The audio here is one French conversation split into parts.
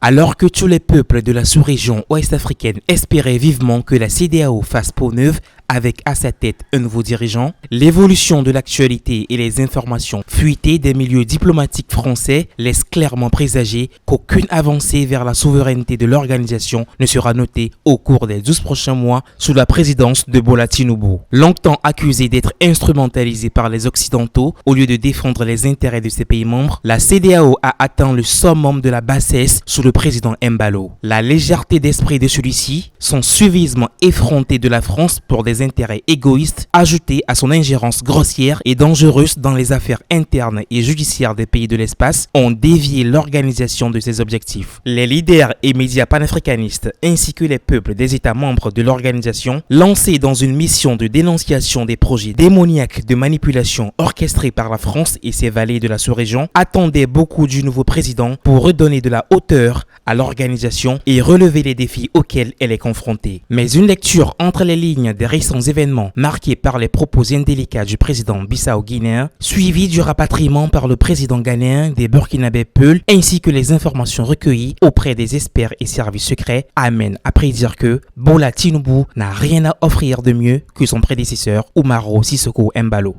Alors que tous les peuples de la sous-région ouest-africaine espéraient vivement que la CEDEAO fasse peau neuve avec à sa tête un nouveau dirigeant, l'évolution de l'actualité et les informations fuitées des milieux diplomatiques français laissent clairement présager qu'aucune avancée vers la souveraineté de l'organisation ne sera notée au cours des 12 prochains mois sous la présidence de Bola Tinubu. Longtemps accusée d'être instrumentalisée par les Occidentaux au lieu de défendre les intérêts de ses pays membres, la CEDEAO a atteint le summum de la bassesse sous le président Embalo. La légèreté d'esprit de celui-ci, son suivisme effronté de la France pour des intérêts égoïstes, ajoutés à son ingérence grossière et dangereuse dans les affaires internes et judiciaires des pays de l'espace, ont dévié l'organisation de ses objectifs. Les leaders et médias panafricanistes ainsi que les peuples des États membres de l'organisation, lancés dans une mission de dénonciation des projets démoniaques de manipulation orchestrés par la France et ses valets de la sous-région, attendaient beaucoup du nouveau président pour redonner de la hauteur à l'organisation et relever les défis auxquels elle est confrontée. Mais une lecture entre les lignes des récents événements marqués par les propos indélicats du président bissau-guinéen, suivis du rapatriement par le président ghanéen des Burkinabés Peul, ainsi que les informations recueillies auprès des experts et services secrets, amènent à prédire que Bola Tinubu n'a rien à offrir de mieux que son prédécesseur Umaro Sissoco Embalo.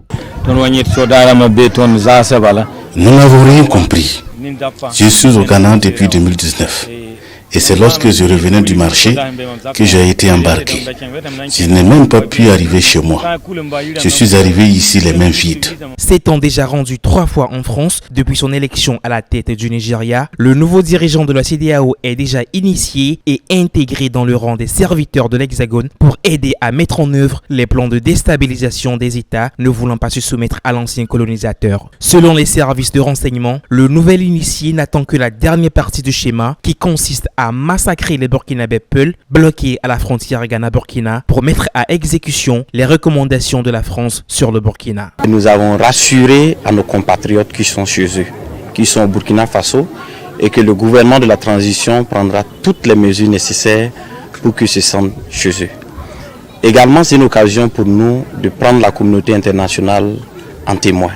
Nous n'avons rien compris. Je suis au Ghana depuis 2019 et c'est lorsque je revenais du marché que j'ai été embarqué. Je n'ai même pas pu arriver chez moi. Je suis arrivé ici les mains vides. S'étant déjà rendu 3 fois en France depuis son élection à la tête du Nigeria, le nouveau dirigeant de la CEDEAO est déjà initié et intégré dans le rang des serviteurs de l'Hexagone pour aider à mettre en œuvre les plans de déstabilisation des États ne voulant pas se soumettre à l'ancien colonisateur. Selon les services de renseignement, le nouvel initié n'attend que la dernière partie du schéma qui consiste à massacrer les Burkinabés Peul bloqués à la frontière Ghana-Burkina pour mettre à exécution les recommandations de la France sur le Burkina. Nous avons rassuré à nos compatriotes qui sont chez eux, qui sont au Burkina Faso, et que le gouvernement de la transition prendra toutes les mesures nécessaires pour qu'ils se sentent chez eux. Également, c'est une occasion pour nous de prendre la communauté internationale en témoin.